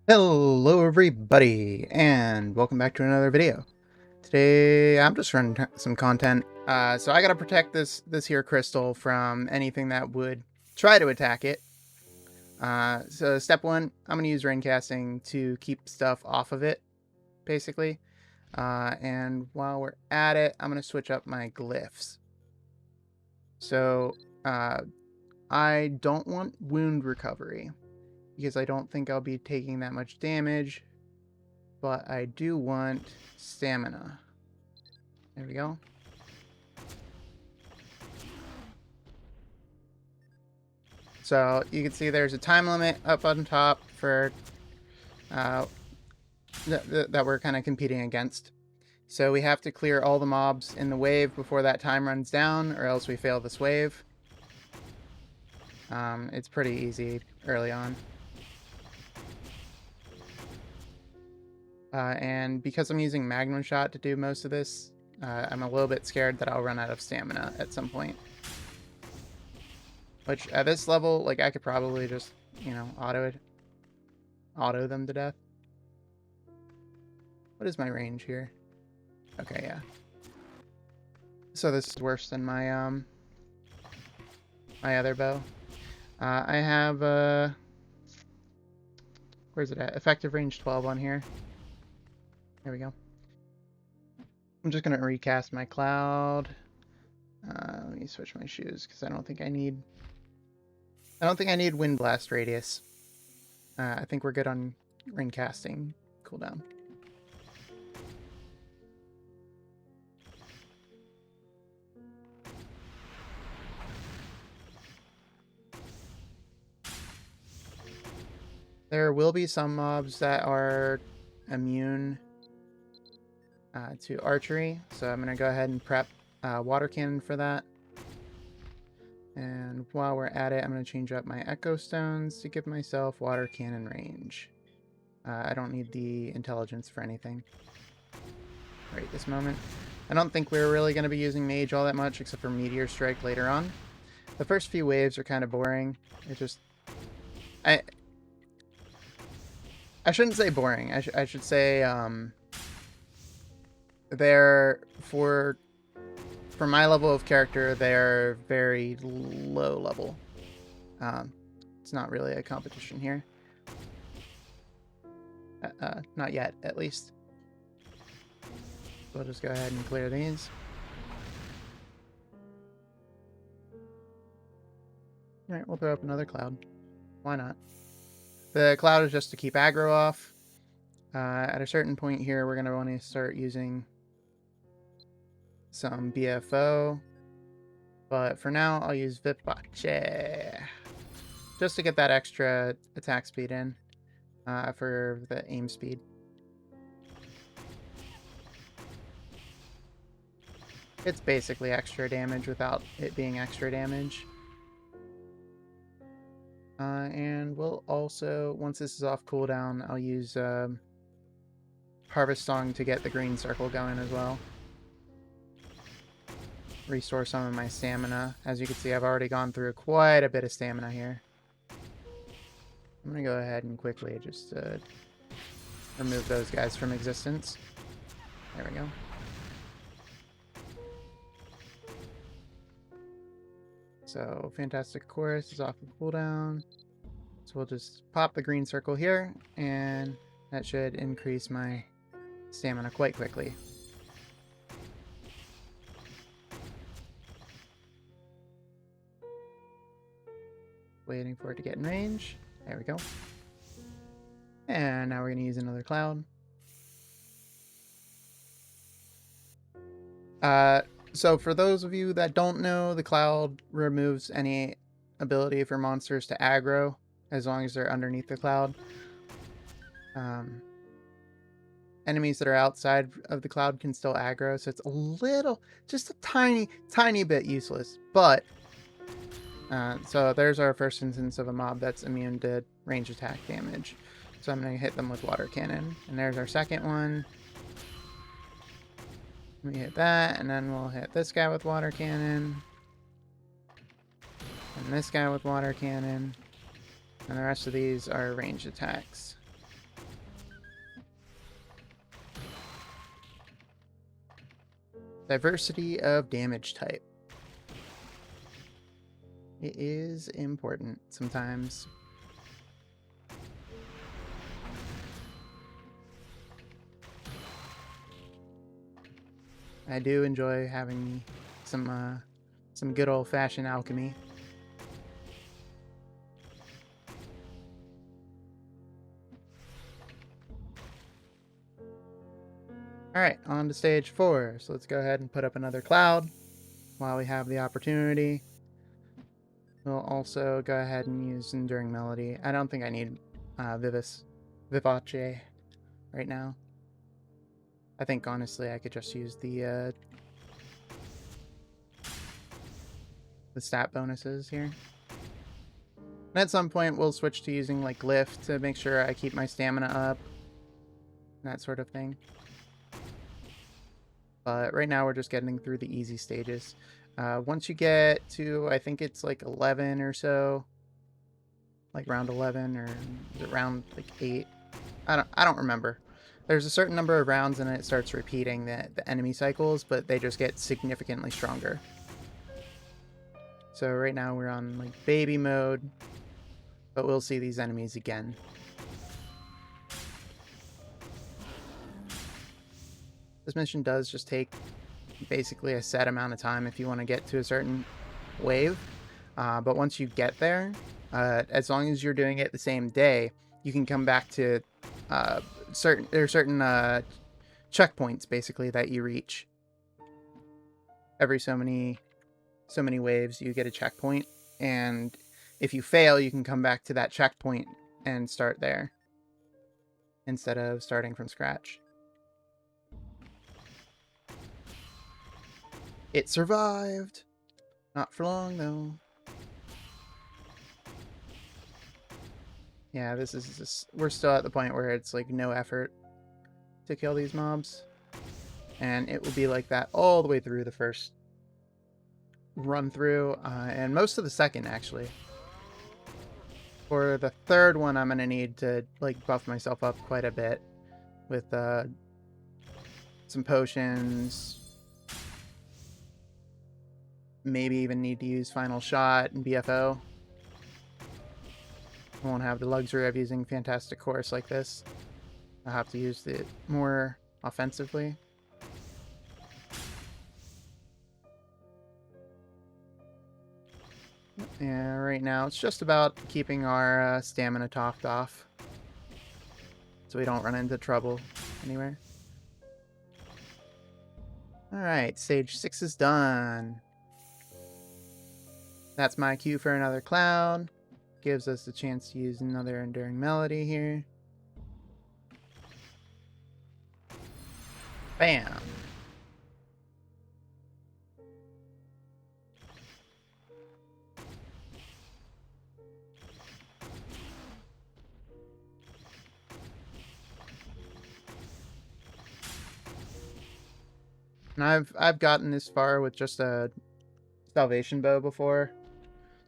Hello everybody, and welcome back to another video. Today I'm just running some content. So I gotta protect this here crystal from anything that would try to attack it. So step one, I'm gonna use rain casting to keep stuff off of it, basically. And while we're at it, I'm gonna switch up my glyphs. So I don't want wound recovery because I don't think I'll be taking that much damage. But I do want stamina. There we go. So you can see there's a time limit up on top for that we're kind of competing against. So we have to clear all the mobs in the wave before that time runs down, or else we fail this wave. It's pretty easy early on. And because I'm using Magnum Shot to do most of this, I'm a little bit scared that I'll run out of stamina at some point. Which, at this level, like, I could probably just, you know, auto them to death. What is my range here? Okay, yeah. So this is worse than my, my other bow. I have, where's it at? Effective range 12 on here. There we go. I'm just gonna recast my cloud. Let me switch my shoes, because I don't think I need Wind Blast Radius. I think we're good on rain casting cooldown. There will be some mobs that are immune to archery, so I'm going to go ahead and prep water cannon for that. And while we're at it, I'm going to change up my echo stones to give myself water cannon range. I don't need the intelligence for anything right this moment. I don't think we're really going to be using mage all that much, except for meteor strike later on. The first few waves are kind of boring. It just... I shouldn't say boring. I should say they're for my level of character, they're very low level. It's not really a competition here. Not yet, at least. We'll just go ahead and clear these. Alright, we'll throw up another cloud. Why not? The cloud is just to keep aggro off. At a certain point here, we're going to want to start using some BFO. But for now, I'll use Vipache. Just to get that extra attack speed in for the aim speed. It's basically extra damage without it being extra damage. And we'll also, once this is off cooldown, I'll use Harvest Song to get the green circle going as well. Restore some of my stamina. As you can see, I've already gone through quite a bit of stamina here. I'm going to go ahead and quickly just remove those guys from existence. There we go. So, Fantastic Chorus is off of cooldown. So we'll just pop the green circle here, and that should increase my stamina quite quickly. Waiting for it to get in range. There we go. And now we're going to use another cloud. So for those of you that don't know, the cloud removes any ability for monsters to aggro as long as they're underneath the cloud. Enemies that are outside of the cloud can still aggro, so it's a little, just a tiny bit useless. But, so there's our first instance of a mob that's immune to range attack damage. So I'm going to hit them with water cannon. And there's our second one. We hit that, and then we'll hit this guy with water cannon. And this guy with water cannon. And the rest of these are ranged attacks. Diversity of damage type. It is important sometimes. I do enjoy having some good old-fashioned alchemy. Alright, on to stage 4. So let's go ahead and put up another cloud while we have the opportunity. We'll also go ahead and use Enduring Melody. I don't think I need Vivace right now. I think, honestly, I could just use the stat bonuses here. And at some point, we'll switch to using, like, Lift to make sure I keep my stamina up. That sort of thing. But right now, we're just getting through the easy stages. Once you get to, I think it's like 11 or so, like round 11, or is it round like 8? I don't remember. There's a certain number of rounds and then it starts repeating the enemy cycles, but they just get significantly stronger. So right now we're on like baby mode, but we'll see these enemies again. This mission does just take basically a set amount of time if you want to get to a certain wave. But once you get there, as long as you're doing it the same day, you can come back to certain checkpoints basically that you reach. Every so many waves you get a checkpoint, and if you fail, you can come back to that checkpoint and start there instead of starting from scratch. It survived. Not for long, though. Yeah, this is just... We're still at the point where it's, like, no effort to kill these mobs. And it will be like that all the way through the first run through, and most of the second, actually. For the third one, I'm going to need to, like, buff myself up quite a bit with some potions. Maybe even need to use Final Shot and BFO. I won't have the luxury of using Fantastic Chorus like this. I'll have to use it more offensively. Yeah, right now it's just about keeping our stamina topped off so we don't run into trouble anywhere. Alright, stage 6 is done. That's my cue for another cloud. Gives us a chance to use another Enduring Melody here. Bam! And I've gotten this far with just a Salvation Bow before,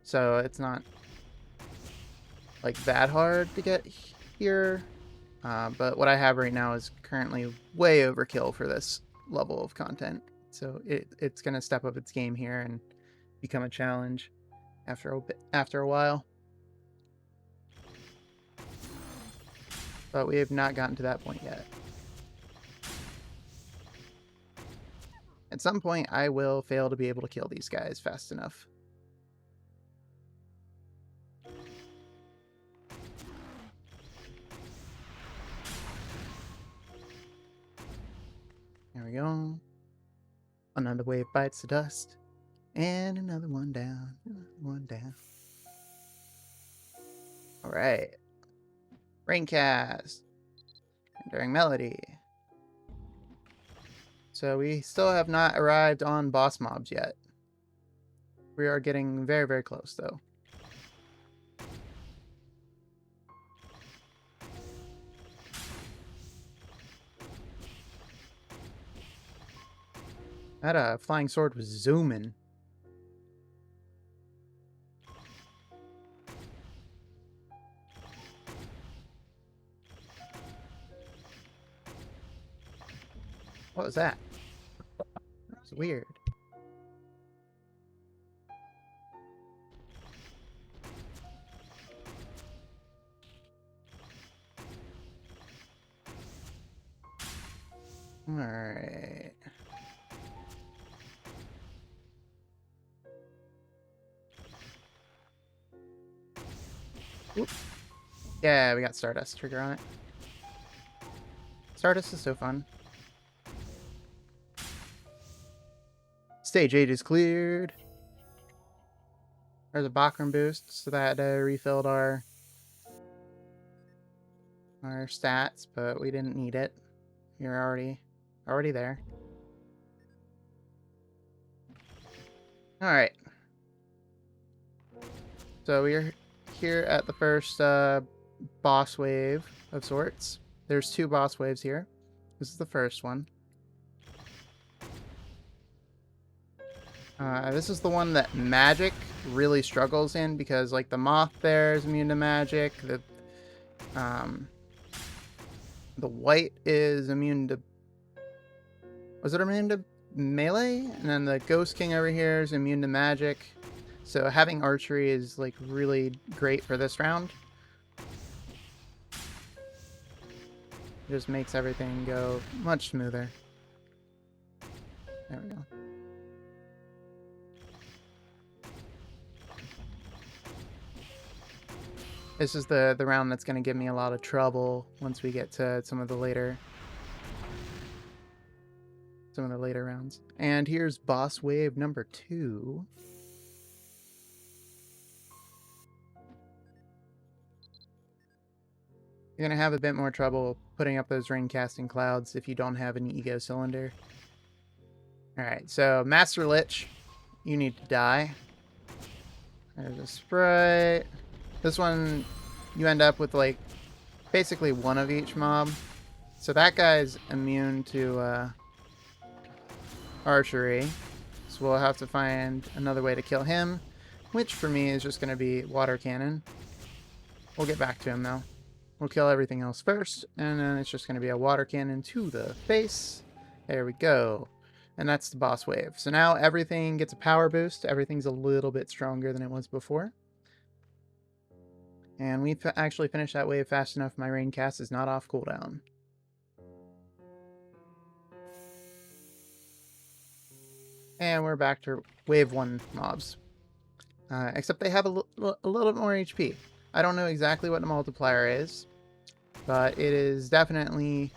so it's not like that hard to get here. But what I have right now is currently way overkill for this level of content. So it's going to step up its game here and become a challenge after a while. But we have not gotten to that point yet. At some point, I will fail to be able to kill these guys fast enough. There we go. Another wave bites the dust. And another one down. Another one down. Alright. Raincast. Enduring Melody. So we still have not arrived on boss mobs yet. We are getting very, very close, though. That flying sword was zooming. What was that? There's a weird. Alright. Yeah, we got Stardust trigger on it. Stardust is so fun. Stage 8 is cleared. There's a Bachram boost, so that refilled our stats, but we didn't need it. You're already there. Alright. So we're here at the first boss wave of sorts. There's 2 boss waves here. This is the first one. This is the one that magic really struggles in because, like, the moth there is immune to magic. The white is immune to... Was it immune to melee? And then the Ghost King over here is immune to magic. So having archery is, like, really great for this round. It just makes everything go much smoother. There we go. This is the round that's going to give me a lot of trouble once we get to some of the later rounds. And here's boss wave number 2. You're going to have a bit more trouble putting up those rain casting clouds if you don't have an ego cylinder. Alright, so Master Lich, you need to die. There's a Sprite. This one, you end up with, like, basically one of each mob. So that guy's immune to archery. So we'll have to find another way to kill him, which for me is just going to be water cannon. We'll get back to him, though. We'll kill everything else first, and then it's just going to be a water cannon to the face. There we go. And that's the boss wave. So now everything gets a power boost. Everything's a little bit stronger than it was before. And we actually finished that wave fast enough. My rain cast is not off cooldown. And we're back to wave 1 mobs. Except they have a little bit more HP. I don't know exactly what the multiplier is, but it is definitely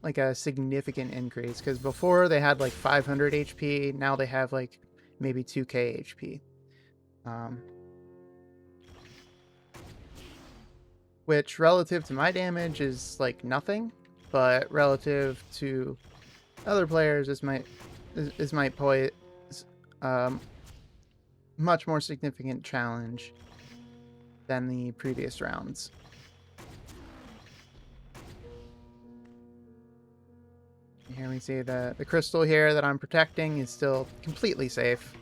like a significant increase. Because before they had like 500 HP, now they have like maybe 2k HP. Which relative to my damage is like nothing, but relative to other players might pose much more significant challenge than the previous rounds. Here we see the crystal here that I'm protecting is still completely safe,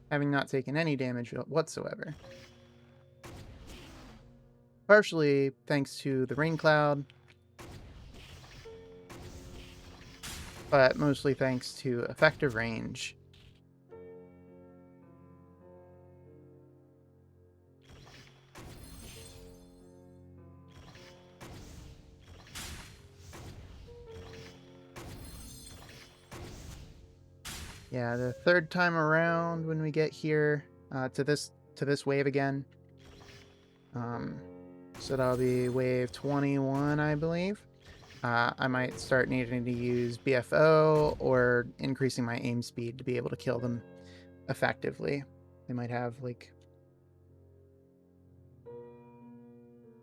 having not taken any damage whatsoever. Partially thanks to the rain cloud, but mostly thanks to effective range. Yeah, the third time around when we get here to this wave again. So that'll be wave 21, I believe. I might start needing to use BFO or increasing my aim speed to be able to kill them effectively. They might have like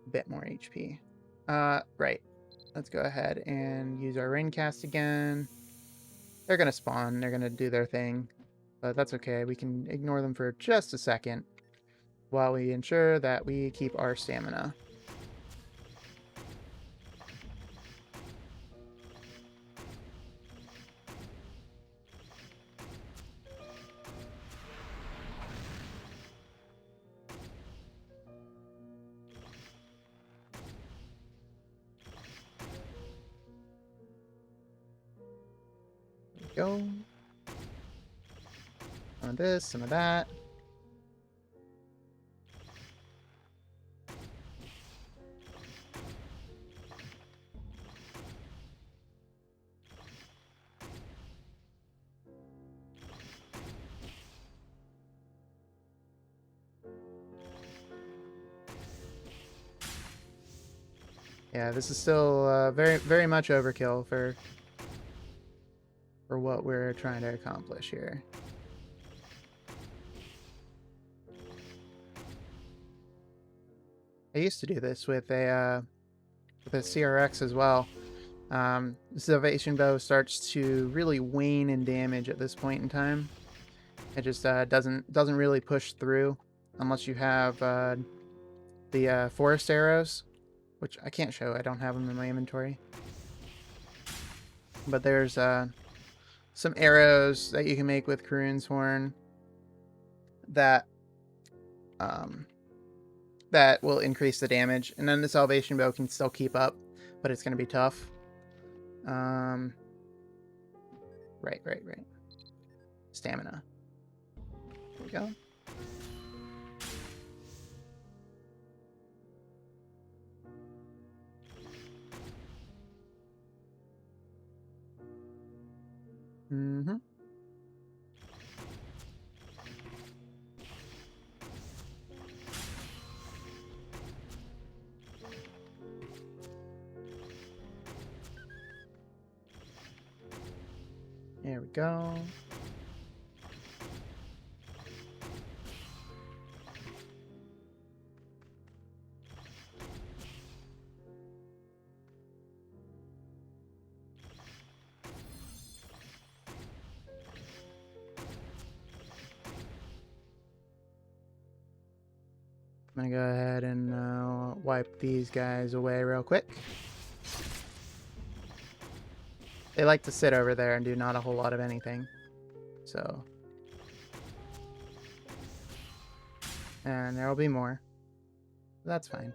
a bit more HP. Right. Let's go ahead and use our rain cast again. They're going to spawn. They're going to do their thing. But that's okay. We can ignore them for just a second while we ensure that we keep our stamina. Go. Some of this, some of that. Yeah, this is still very, very much overkill for what we're trying to accomplish here. I used to do this with a CRX as well. The Salvation Bow starts to really wane in damage at this point in time. It just doesn't really push through unless you have the forest arrows, which I can't show. I don't have them in my inventory. But there's some arrows that you can make with Karun's Horn that that will increase the damage, and then the Salvation Bow can still keep up, but it's going to be tough. Right. Stamina. There we go. Mm-hmm. There we go. I'm gonna go ahead and wipe these guys away real quick. They like to sit over there and do not a whole lot of anything. So. And there will be more. That's fine.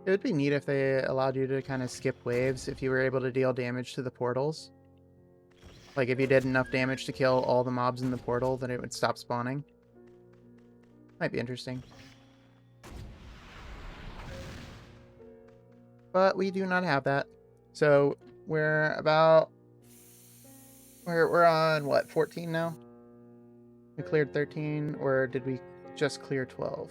It would be neat if they allowed you to kind of skip waves if you were able to deal damage to the portals. Like if you did enough damage to kill all the mobs in the portal, then it would stop spawning. Might be interesting. But we do not have that. So we're about... We're on, what, 14 now? We cleared 13, or did we just clear 12?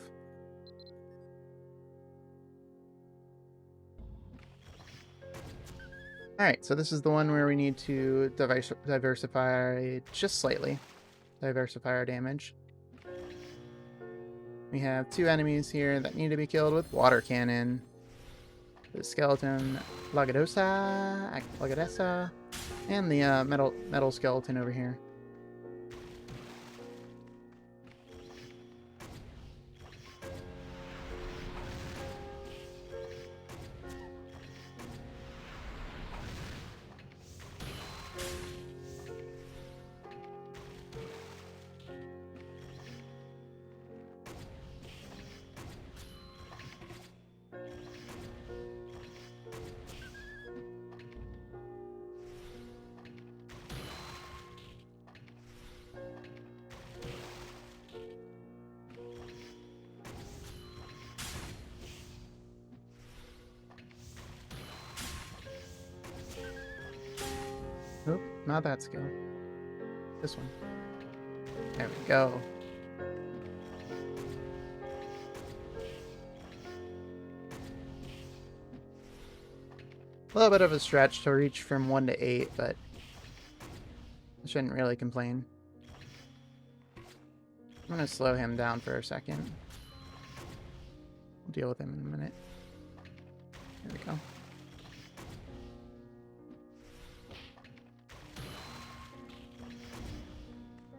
Alright, so this is the one where we need to diversify just slightly. Diversify our damage. We have 2 enemies here that need to be killed with water cannon. The skeleton Lagadesa, and the metal skeleton over here. Nope, not that skill. This one. There we go. A little bit of a stretch to reach from 1 to 8, but I shouldn't really complain. I'm going to slow him down for a second. We'll deal with him in a minute. There we go.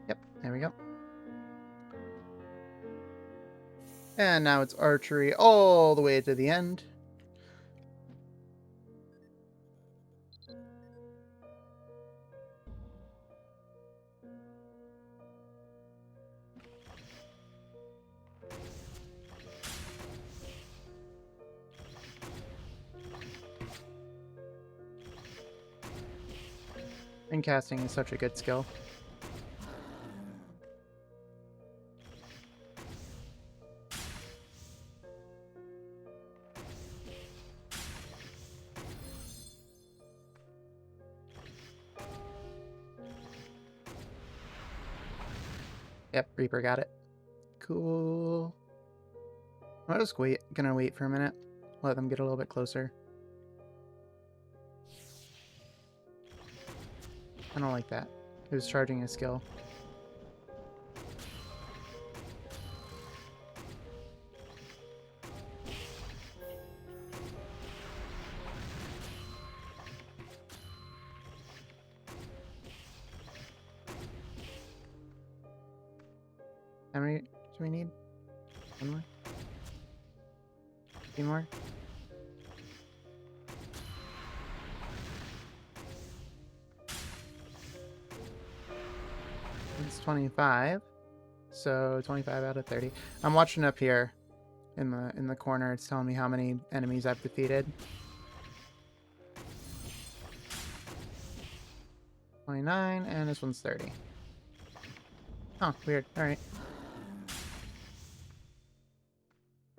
Yep, there we go. And now it's archery all the way to the end. And casting is such a good skill. Yep, Reaper got it. Cool. I'm just gonna wait for a minute. Let them get a little bit closer. I don't like that. He was charging his skill. How many do we need? One more? Two more? It's 25. So 25 out of 30. I'm watching up here in the corner. It's telling me how many enemies I've defeated. 29, and this one's 30. Oh, weird. Alright.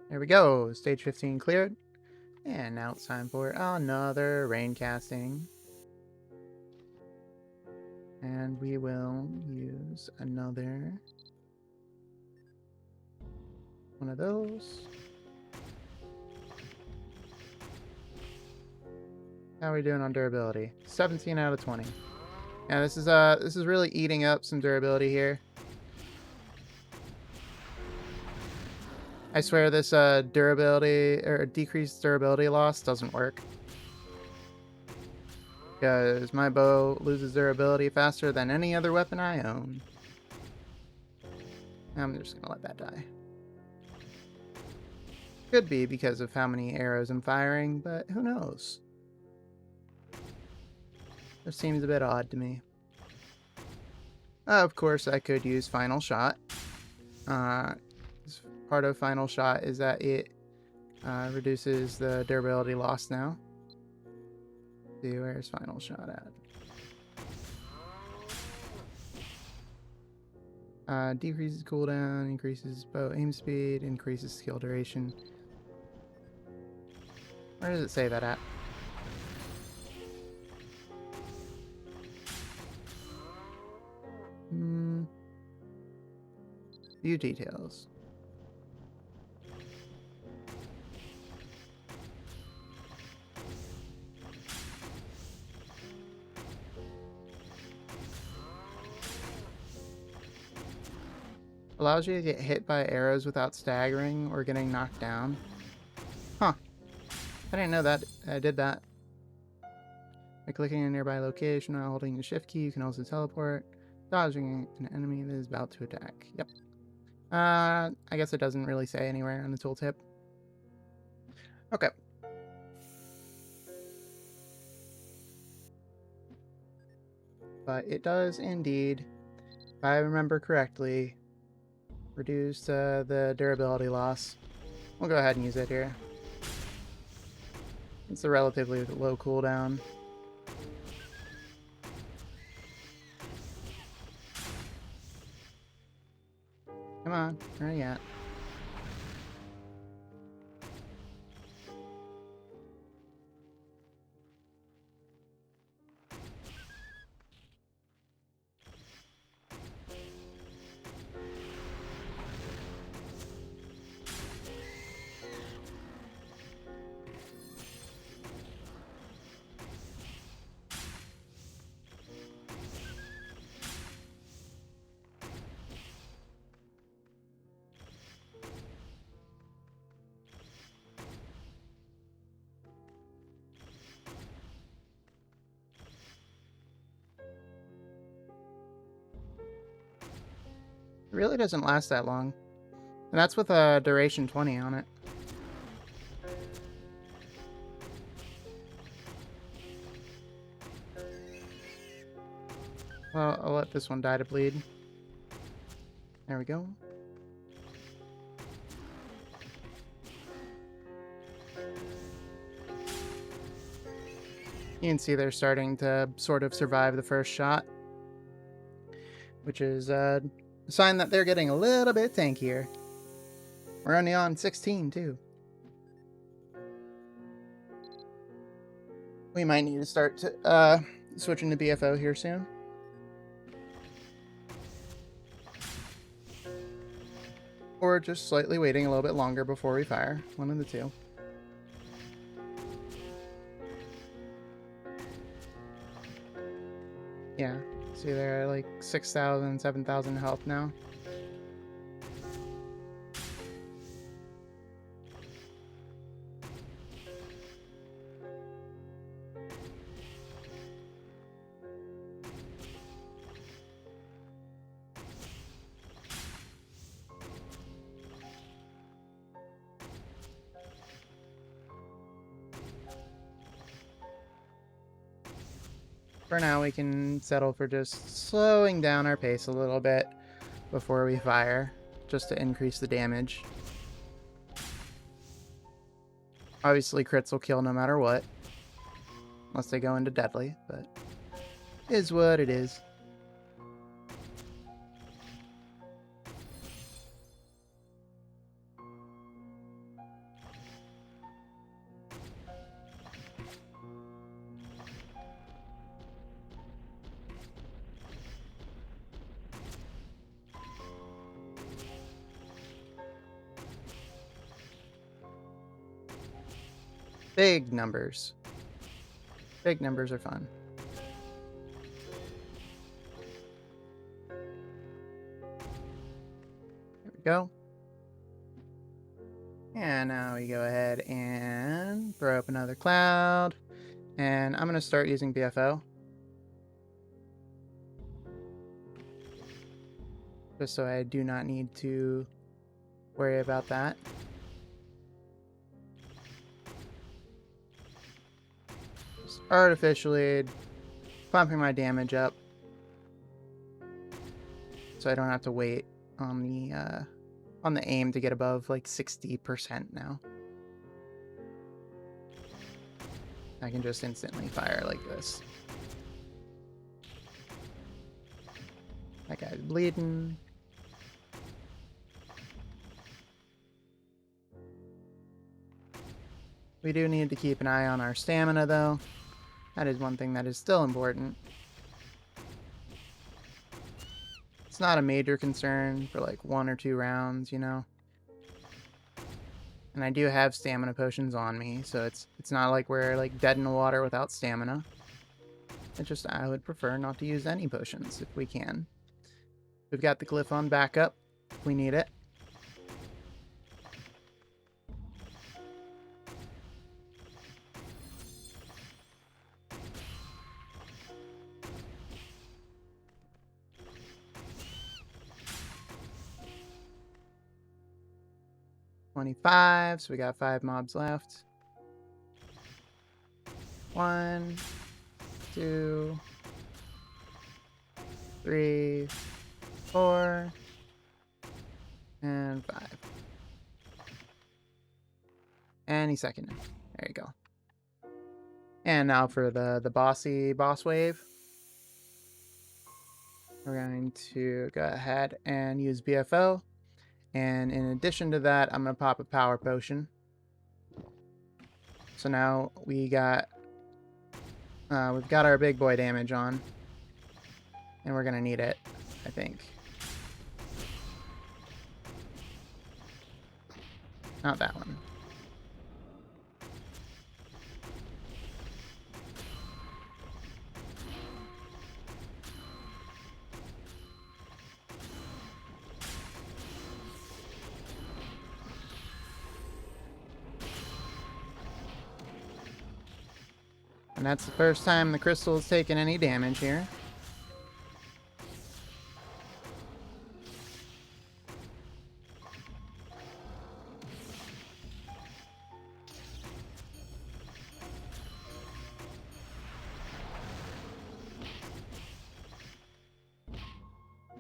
There we go. Stage 15 cleared. And now it's time for another rain casting. And we will use another one of those. How are we doing on durability? 17 out of 20. Yeah, this is really eating up some durability here. I swear this durability or decreased durability loss doesn't work. Because my bow loses durability faster than any other weapon I own. I'm just gonna let that die. Could be because of how many arrows I'm firing, but who knows? It seems a bit odd to me. Of course, I could use Final Shot. Part of Final Shot is that it reduces the durability loss now. See, where's Final Shot at? Decreases cooldown, increases bow aim speed, increases skill duration. Where does it say that at? View details. Allows you to get hit by arrows without staggering or getting knocked down. Huh. I didn't know that I did that. By clicking a nearby location while holding the shift key, you can also teleport, dodging an enemy that is about to attack. Yep. I guess it doesn't really say anywhere on the tooltip. Okay. But it does indeed, if I remember correctly, reduce the durability loss. We'll go ahead and use it here. It's a relatively low cooldown. Come on, where are you at? It really doesn't last that long. And that's with a duration 20 on it. Well, I'll let this one die to bleed. There we go. You can see they're starting to sort of survive the first shot, which is a sign that they're getting a little bit tankier. We're only on 16 too. We might need to start switching to BFO here soon. Or just slightly waiting a little bit longer before we fire. One of the two. Yeah. See, they're like 6,000, 7,000 health now. For now, we can settle for just slowing down our pace a little bit before we fire, just to increase the damage. Obviously, crits will kill no matter what, unless they go into deadly, but it is what it is. Big numbers. Big numbers are fun. There we go. And now we go ahead and throw up another cloud. And I'm going to start using BFO. Just so I do not need to worry about that. Just artificially pumping my damage up, so I don't have to wait on the aim to get above like 60% now. I can just instantly fire like this. That guy's bleeding. We do need to keep an eye on our stamina though. That is one thing that is still important. It's not a major concern for like 1 or 2 rounds, you know. And I do have stamina potions on me, so it's not like we're like dead in the water without stamina. It's just I would prefer not to use any potions if we can. We've got the glyph on backup if we need it. $25, so we got 5 mobs left. 1, 2, 3, 4, and 5. Any second now. There you go. And now for the boss wave. We're going to go ahead and use BFO. And in addition to that, I'm going to pop a power potion. So now we've got our big boy damage on. And we're going to need it, I think. Not that one. And that's the first time the crystal has taken any damage here.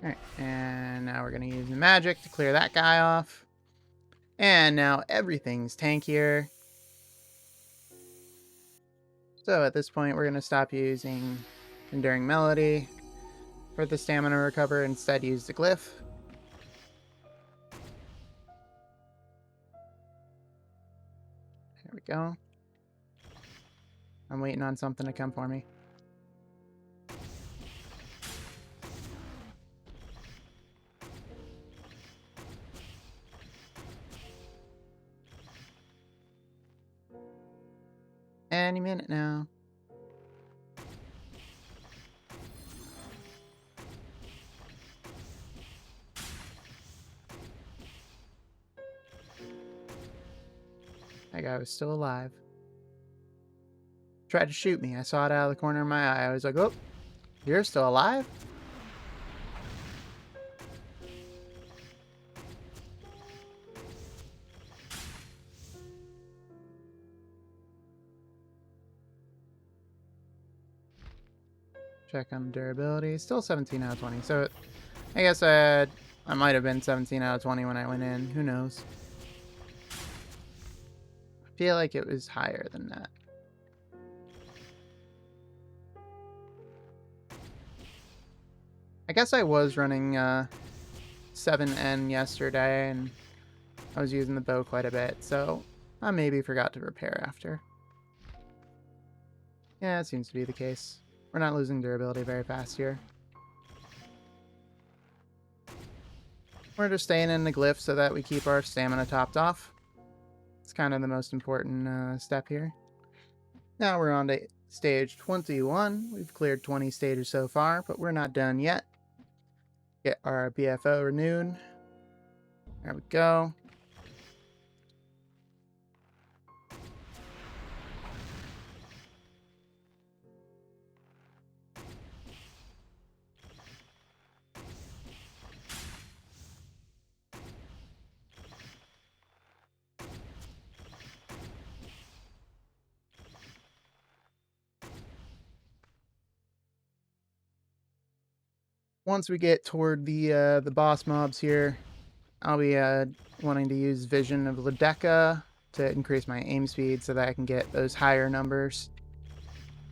Alright, and now we're going to use the magic to clear that guy off. And now everything's tankier. So at this point, we're going to stop using Enduring Melody for the stamina recover, instead use the glyph. There we go. I'm waiting on something to come for me. Any minute now. That guy was still alive. Tried to shoot me. I saw it out of the corner of my eye. I was like, oh, you're still alive? Check on durability. Still 17 out of 20. So I guess I might have been 17 out of 20 when I went in. Who knows? I feel like it was higher than that. I guess I was running 7N yesterday, and I was using the bow quite a bit, so I maybe forgot to repair after. Yeah, it seems to be the case. We're not losing durability very fast here. We're just staying in the glyph so that we keep our stamina topped off. It's kind of the most important step here. Now we're on to stage 21. We've cleared 20 stages so far, but we're not done yet. Get our BFO renewed. There we go. Once we get toward the boss mobs here, I'll be wanting to use Vision of Ledeca to increase my aim speed so that I can get those higher numbers.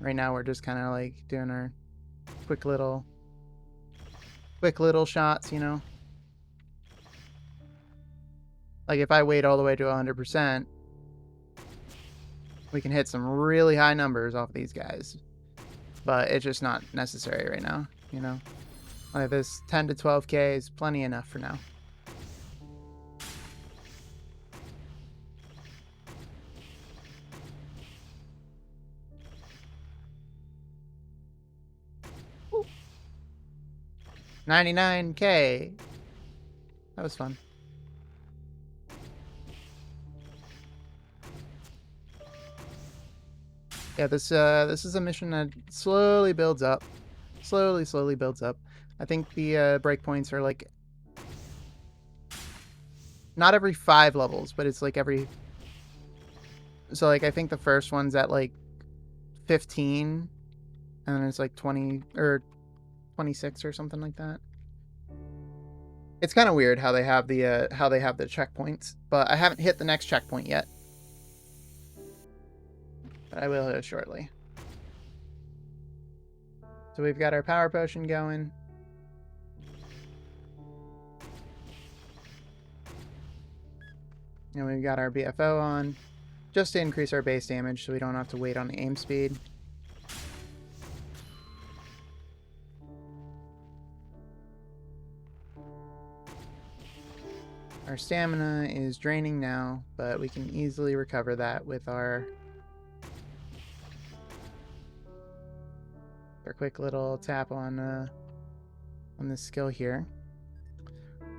Right now we're just kind of like doing our quick little shots, you know? Like if I wait all the way to 100%, we can hit some really high numbers off these guys. But it's just not necessary right now, you know? Like this 10 to 12k is plenty enough for now. Ooh. 99k. That was fun. Yeah, this is a mission that slowly builds up. Slowly builds up. I think the breakpoints are like not every 5 levels, but it's like every. So like I think the first one's at like 15, and then it's like 20 or 26 or something like that. It's kind of weird how they have the checkpoints, but I haven't hit the next checkpoint yet. But I will shortly. So we've got our power potion going. And we've got our BFO on, just to increase our base damage so we don't have to wait on the aim speed. Our stamina is draining now, but we can easily recover that with our quick little tap on this skill here.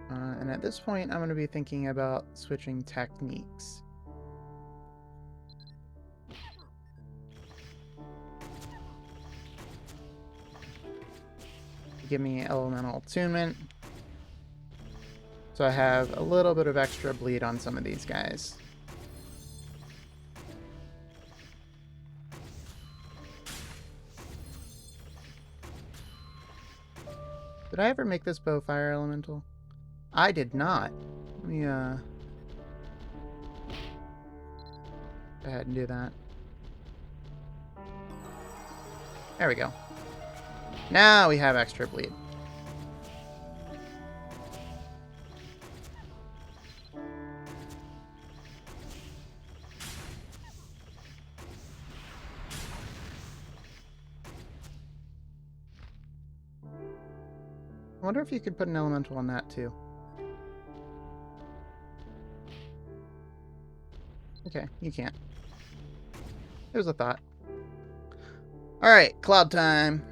And at this point, I'm going to be thinking about switching techniques. Give me elemental attunement. So I have a little bit of extra bleed on some of these guys. Did I ever make this bow fire elemental? I did not. Let me go ahead and do that. There we go. Now we have extra bleed. I wonder if you could put an elemental on that too. Okay, you can't. It was a thought. Alright, cloud time.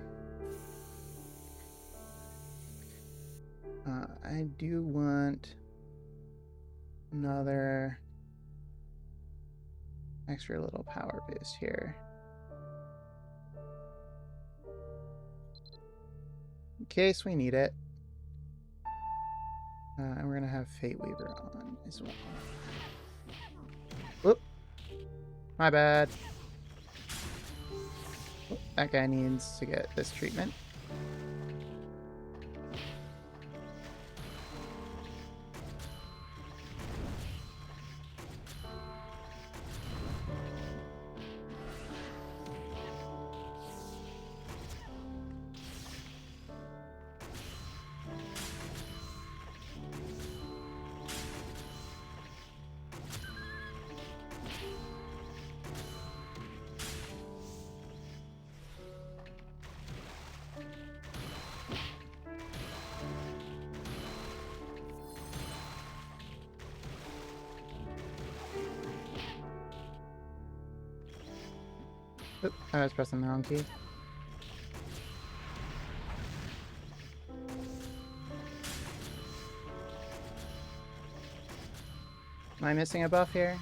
I do want another extra little power boost here. In case we need it. And we're going to have Fate Weaver on as well. Whoop. My bad. Whoop. That guy needs to get this treatment. Oop, I was pressing the wrong key. Am I missing a buff here?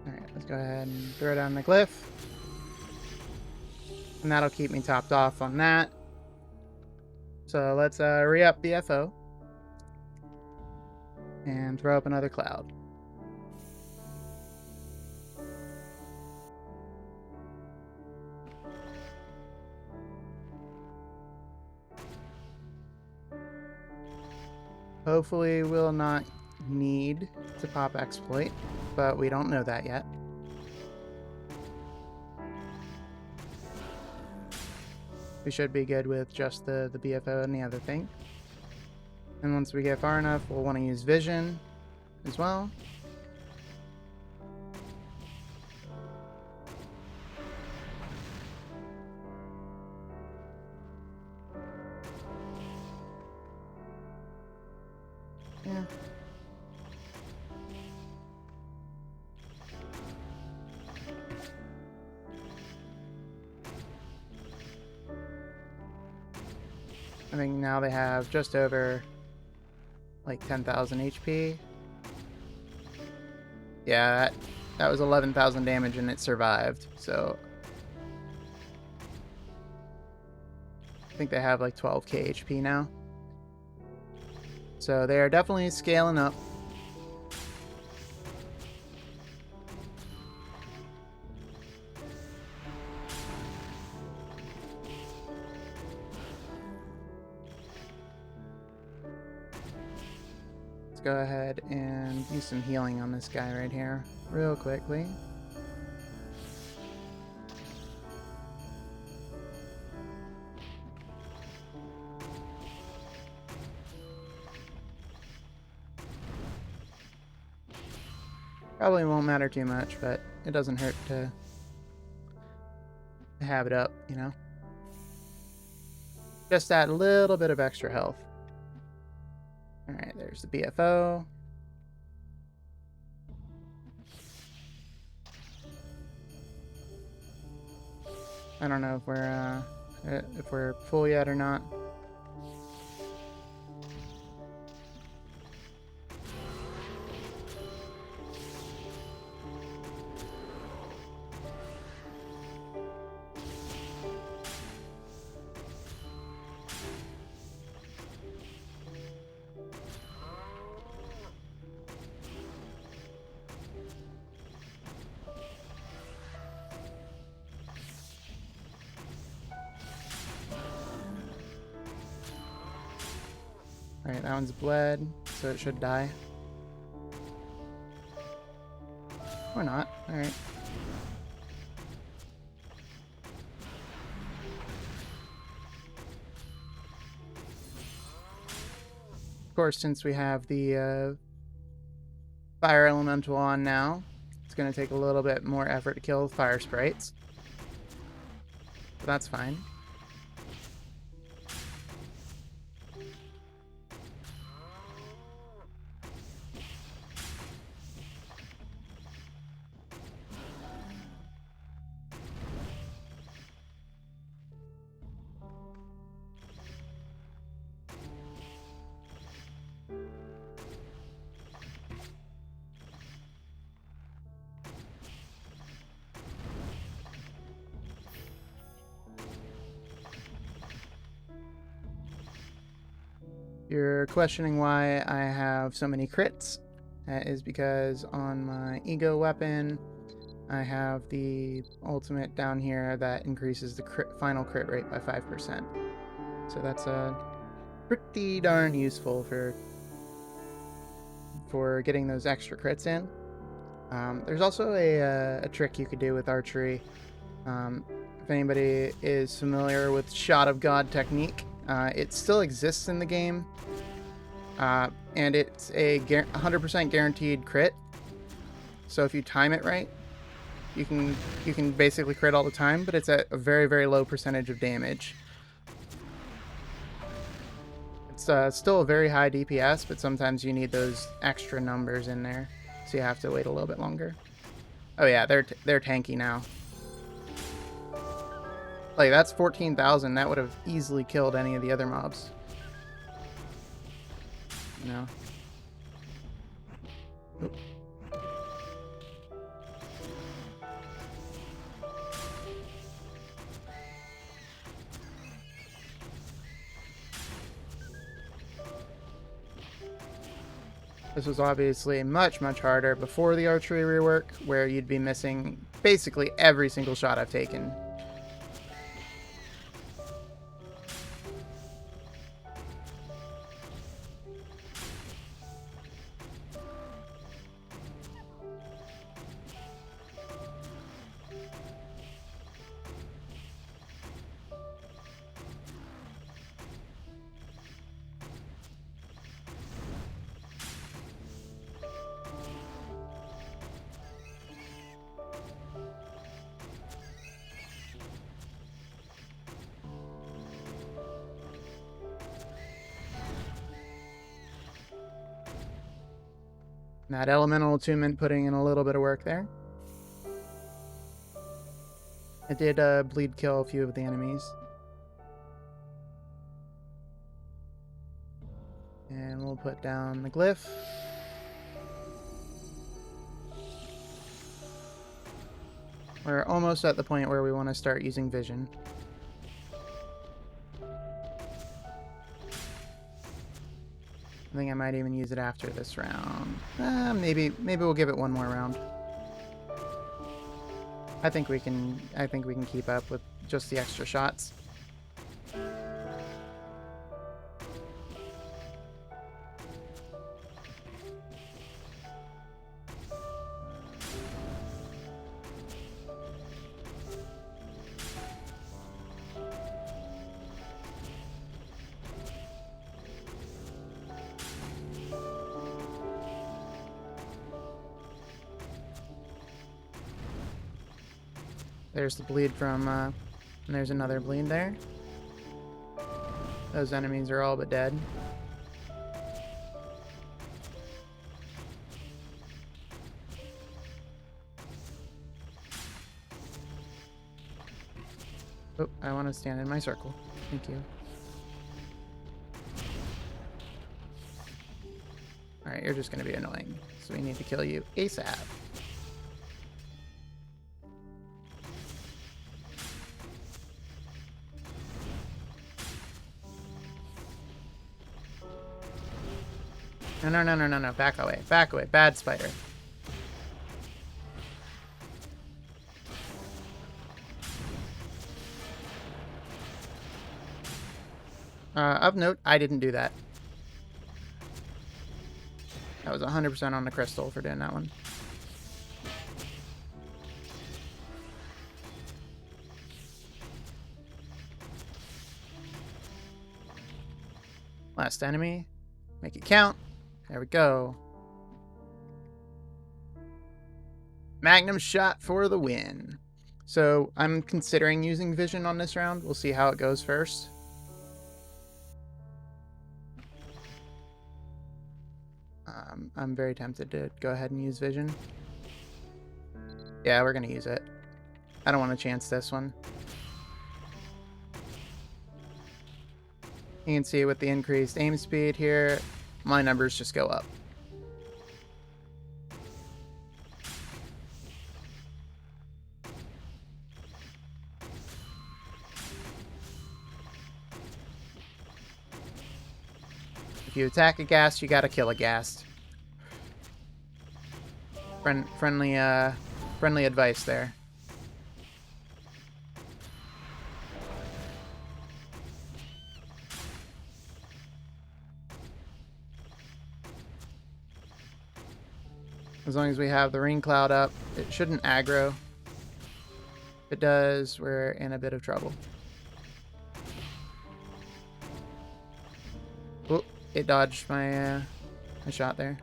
Alright, let's go ahead and throw down the glyph. And that'll keep me topped off on that. So let's re-up the FO. And throw up another cloud. Hopefully we'll not need to pop exploit, but we don't know that yet. We should be good with just the BFO and the other thing. And once we get far enough, we'll want to use vision as well. Yeah. I think now they have just over like 10,000 HP. Yeah, that was 11,000 damage and it survived, so I think they have like 12k HP now. So they are definitely scaling up. Let's go ahead and do some healing on this guy right here real quickly. Probably won't matter too much, but it doesn't hurt to have it up, you know? Just that little bit of extra health. Alright, there's the BFO. I don't know if we're full yet or not. That one's bled, so it should die. Or not. Alright. Of course, since we have the fire elemental on now, it's going to take a little bit more effort to kill fire sprites. But that's fine. You're questioning why I have so many crits. That is because on my ego weapon, I have the ultimate down here that increases the final crit rate by 5%. So that's pretty darn useful for getting those extra crits in. There's also a trick you could do with archery. If anybody is familiar with Shot of God technique, it still exists in the game, and it's a 100% guaranteed crit. So if you time it right, you can basically crit all the time, but it's at a very, very low percentage of damage. It's still a very high DPS, but sometimes you need those extra numbers in there, so you have to wait a little bit longer. Oh yeah, they're tanky now. Like, that's 14,000. That would have easily killed any of the other mobs. No. Oop. This was obviously much, much harder before the archery rework, where you'd be missing basically every single shot I've taken. That elemental attunement putting in a little bit of work there. It did bleed kill a few of the enemies. And we'll put down the glyph. We're almost at the point where we want to start using vision. I think I might even use it after this round. Maybe we'll give it one more round. I think we can keep up with just the extra shots. There's the bleed from, and there's another bleed there. Those enemies are all but dead. Oh, I want to stand in my circle. Thank you. Alright, you're just going to be annoying. So we need to kill you ASAP. No. Back away. Back away. Bad spider. Of note, I didn't do that. That was 100% on the crystal for doing that one. Last enemy. Make it count. There we go. Magnum shot for the win. So I'm considering using vision on this round. We'll see how it goes first. I'm very tempted to go ahead and use vision. Yeah, we're going to use it. I don't want to chance this one. You can see with the increased aim speed here, my numbers just go up. If you attack a ghast, you gotta kill a ghast. Friendly advice there. As long as we have the ring cloud up, it shouldn't aggro. If it does, we're in a bit of trouble. Oh, it dodged my shot there.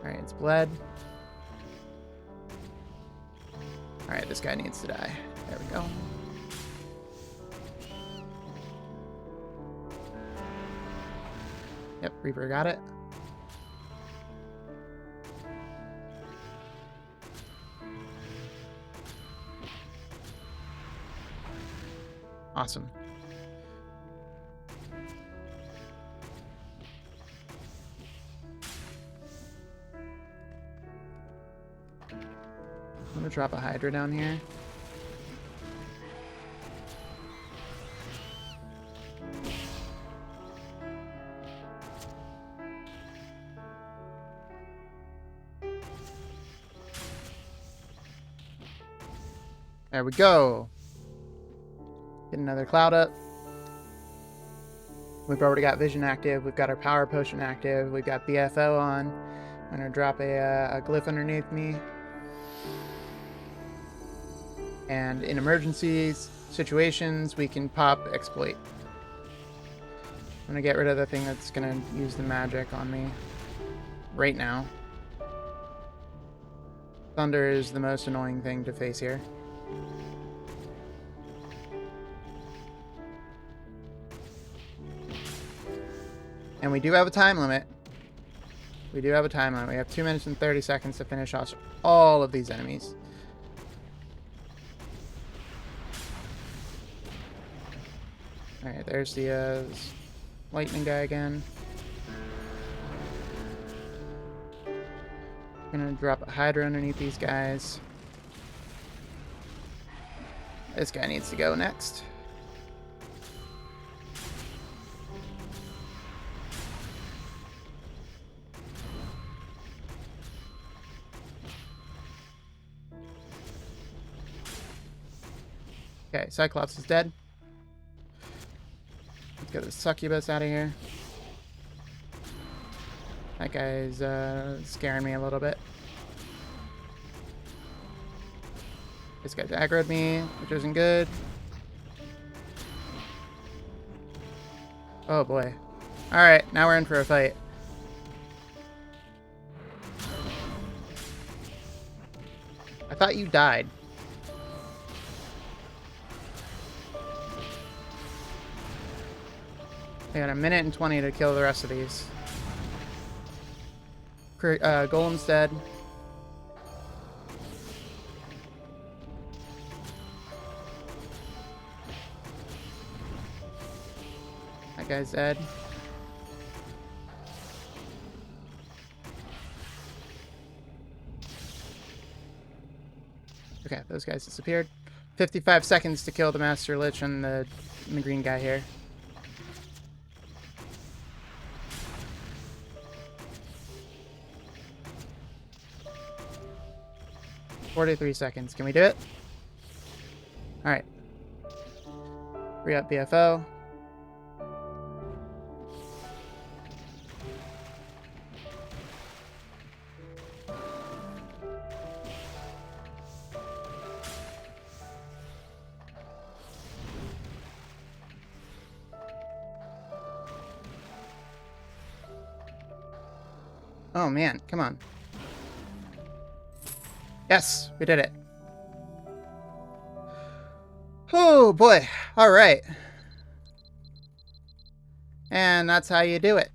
Alright, it's bled. Alright, this guy needs to die. There we go. Yep, Reaper got it. Awesome. I'm gonna drop a Hydra down here. There we go. Get another cloud up. We've already got vision active. We've got our power potion active. We've got BFO on. I'm gonna drop a glyph underneath me. And in emergencies, situations, we can pop exploit. I'm gonna get rid of the thing that's gonna use the magic on me right now. Thunder is the most annoying thing to face here. And we do have a time limit. We do have a time limit. We have 2 minutes and 30 seconds to finish off all of these enemies. Alright, there's the lightning guy again. Gonna drop a Hydra underneath these guys. This guy needs to go next. Okay, Cyclops is dead. Let's get the succubus out of here. That guy's scaring me a little bit. This guy's aggroed me, which isn't good. Oh boy. Alright, now we're in for a fight. I thought you died. We got 1 minute and 20 to kill the rest of these. Golem's dead. That guy's dead. Okay, those guys disappeared. 55 seconds to kill the Master Lich and the green guy here. "43 seconds. Can we do it?" Alright. Free up BFO. Oh man, come on. Yes, we did it. Oh boy. All right. And that's how you do it.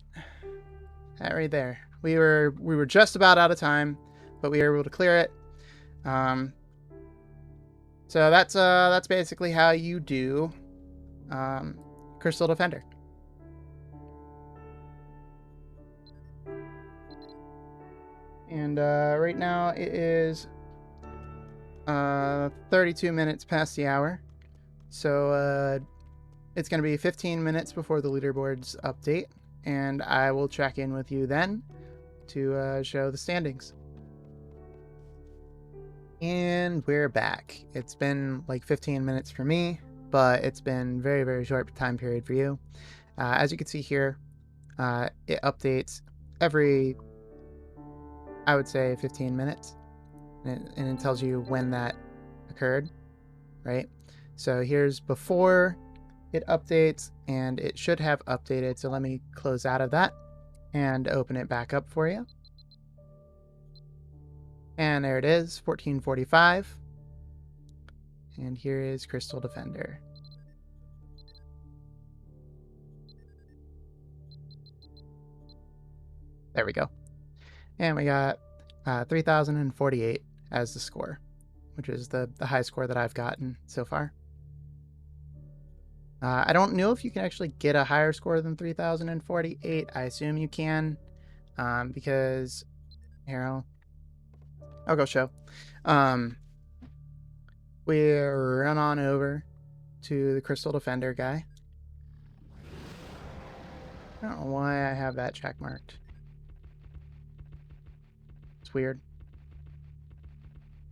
That right there. We were just about out of time, but we were able to clear it. Um, so that's basically how you do um, Crystal Defender. And right now it is 32 minutes past the hour. So it's going to be 15 minutes before the leaderboards update, and I will check in with you then to show the standings. And we're back. It's been like 15 minutes for me, but it's been very, very short time period for you. As you can see here, it updates every, I would say, 15 minutes, and it tells you when that occurred, right? So here's before it updates, and it should have updated. So let me close out of that and open it back up for you. And there it is, 1445. And here is Crystal Defender. There we go. And we got 3,048 as the score, which is the high score that I've gotten so far. I don't know if you can actually get a higher score than 3,048. I assume you can, because here, I'll go show. We run on over to the Crystal Defender guy. I don't know why I have that check marked. It's weird.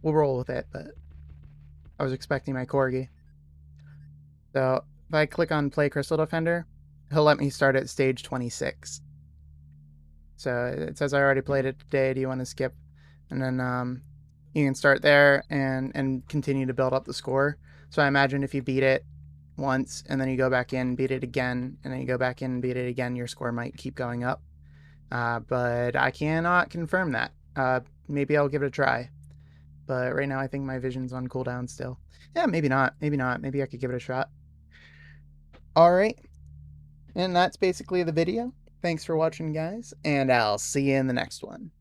We'll roll with it, but I was expecting my corgi. So if I click on Play Crystal Defender, he'll let me start at stage 26. So it says I already played it today. Do you want to skip? And then you can start there and continue to build up the score. So I imagine if you beat it once and then you go back in, beat it again, and then you go back in and beat it again, your score might keep going up. But I cannot confirm that. Maybe I'll give it a try. But right now I think my vision's on cooldown still. Yeah, maybe not. Maybe not. Maybe I could give it a shot. All right. And that's basically the video. Thanks for watching, guys, and I'll see you in the next one.